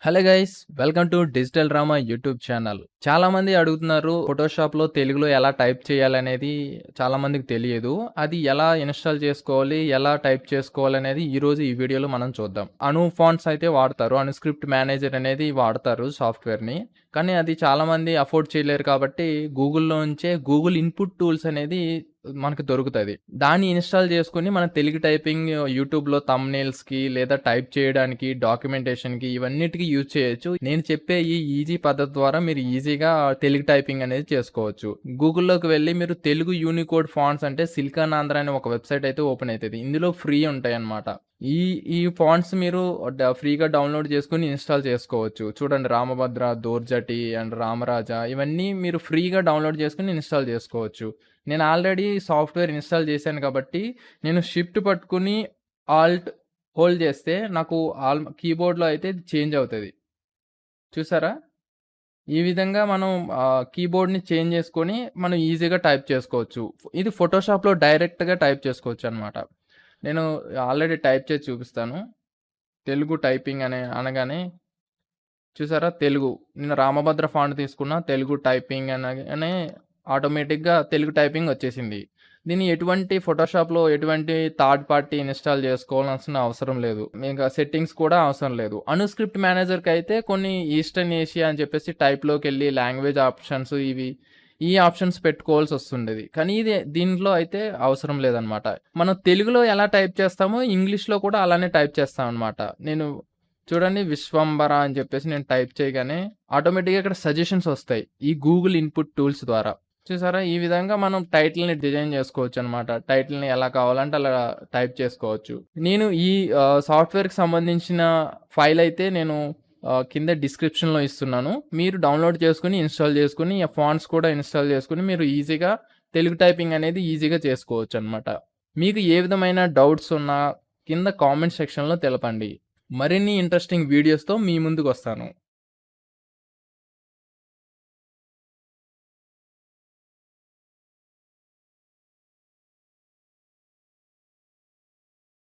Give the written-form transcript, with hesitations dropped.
Hello guys, welcome to digital drama YouTube channel. చాలా మంది అడుగుతున్నారు ఫోటోషాప్లో తెలుగులో ఎలా టైప్ చేయాలనేది చాలా మందికి తెలియదు. అది ఎలా ఇన్‌స్టాల్ చేసుకోవాలి, ఎలా టైప్ చేసుకోవాలనేది ఈరోజు ఈ వీడియోలో మనం చూద్దాం. అను ఫాంట్స్ అయితే వాడతారు. అనుస్క్రిప్ట్ మేనేజర్ అనేది వాడతారు సాఫ్ట్‌వేర్‌ని. కానీ అది చాలామంది అఫోర్డ్ చేయలేరు కాబట్టి గూగుల్‌లో నుంచే గూగుల్ ఇన్‌పుట్ టూల్స్ అనేది మనకు దొరుకుతది. దాన్ని ఇన్‌స్టాల్ చేసుకొని మన తెలుగు టైపింగ్ యూట్యూబ్‌లో థంబ్‌నెయిల్స్‌కి లేదా టైప్ చేయడానికి, డాక్యుమెంటేషన్‌కి ఇవన్నిటికి యూజ్ చేయొచ్చు. నేను చెప్పే ఈ ఈజీ పద్ధతి ద్వారా మీరు ఈజీగా తెలుగు టైపింగ్ అనేది చేసుకోవచ్చు. గూగుల్‌లోకి వెళ్లి మీరు తెలుగు యూనికోడ్ ఫాంట్స్ అంటే సిలికాన్ ఆంధ్ర అనే ఒక వెబ్‌సైట్ అయితే ఓపెన్ అయితది. ఇందులో ఫ్రీ ఉంటాయన్నమాట. ఈ ఈ ఫాంట్స్ మీరు ఫ్రీగా డౌన్‌లోడ్ చేసుకొని ఇన్‌స్టాల్ చేసుకోవచ్చు. చూడండి, రామభద్ర, దోర్జటి అండ్ రామరాజ ఇవన్నీ మీరు ఫ్రీగా డౌన్‌లోడ్ చేసుకొని ఇన్‌స్టాల్ చేసుకోవచ్చు. నేను ఆల్రెడీ సాఫ్ట్‌వేర్ ఇన్‌స్టాల్ చేశాను కాబట్టి నేను షిఫ్ట్ పట్టుకొని ఆల్ట్ హోల్డ్ చేస్తే నాకు కీబోర్డ్‌లో అయితే ఇది చేంజ్ అవుతది. చూసారా? ఈ విధంగా మనం కీబోర్డ్‌ని చేంజ్ చేసుకొని మనం ఈజీగా టైప్ చేసుకోవచ్చు. ఇది ఫోటోషాప్‌లో డైరెక్ట్‌గా టైప్ చేసుకోవచ్చనమాట. నేను ఆల్రెడీ టైప్ చేసి చూపిస్తాను. తెలుగు టైపింగ్ అనగానే చూసారా, తెలుగు. నేను రామభద్ర ఫాంట్ తీసుకున్నా, తెలుగు టైపింగ్ అనగానే ఆటోమేటిక్‌గా తెలుగు టైపింగ్ వచ్చేసింది. దీన్ని ఫోటోషాప్‌లో ఎటువంటి థర్డ్ పార్టీ ఇన్‌స్టాల్ చేసుకోవాల్సిన అవసరం లేదు. ఇంకా సెట్టింగ్స్ కూడా అవసరం లేదు. అనుస్క్రిప్ట్ మేనేజర్‌కైతే కొన్ని ఈస్టర్న్ ఏషియా అని చెప్పేసి టైప్‌లోకెళ్ళి లాంగ్వేజ్ ఆప్షన్స్ ఈ ఆప్షన్స్ పెట్టుకోవాల్సొస్తుండేది. కానీ దీంట్లో అయితే అవసరం లేదనమాట. మనం తెలుగులో ఎలా టైప్ చేస్తామో ఇంగ్లీష్‌లో కూడా అలానే టైప్ చేస్తామనమాట. నేను చూడండి, విశ్వంబర అని చెప్పేసి నేను టైప్ చేయగానే ఆటోమేటిక్‌గా ఇక్కడ సజెషన్స్ వస్తాయి. ఈ గూగుల్ ఇన్‌పుట్ టూల్స్ ద్వారా. చూసారా? ఈ విధంగా మనం టైటిల్‌ని డిజైన్ చేసుకోవచ్చనమాట. టైటిల్‌ని ఎలా కావాలంటే అలా టైప్ చేసుకోవచ్చు. నేను ఈ సాఫ్ట్‌వేర్‌కి సంబంధించిన ఫైల్ అయితే నేను కింద డిస్క్రిప్షన్‌లో ఇస్తున్నాను. మీరు డౌన్‌లోడ్ చేసుకొని, ఇన్‌స్టాల్ చేసుకొని, ఆ ఫాంట్స్ కూడా ఇన్‌స్టాల్ చేసుకొని మీరు ఈజీగా తెలుగు టైపింగ్ అనేది ఈజీగా చేసుకోవచ్చనమాట. మీకు ఏ విధమైన డౌట్స్ ఉన్నా కింద కామెంట్ సెక్షన్‌లో తెలపండి. మరిన్ని ఇంట్రెస్టింగ్ వీడియోస్‌తో మీ ముందుకొస్తాను.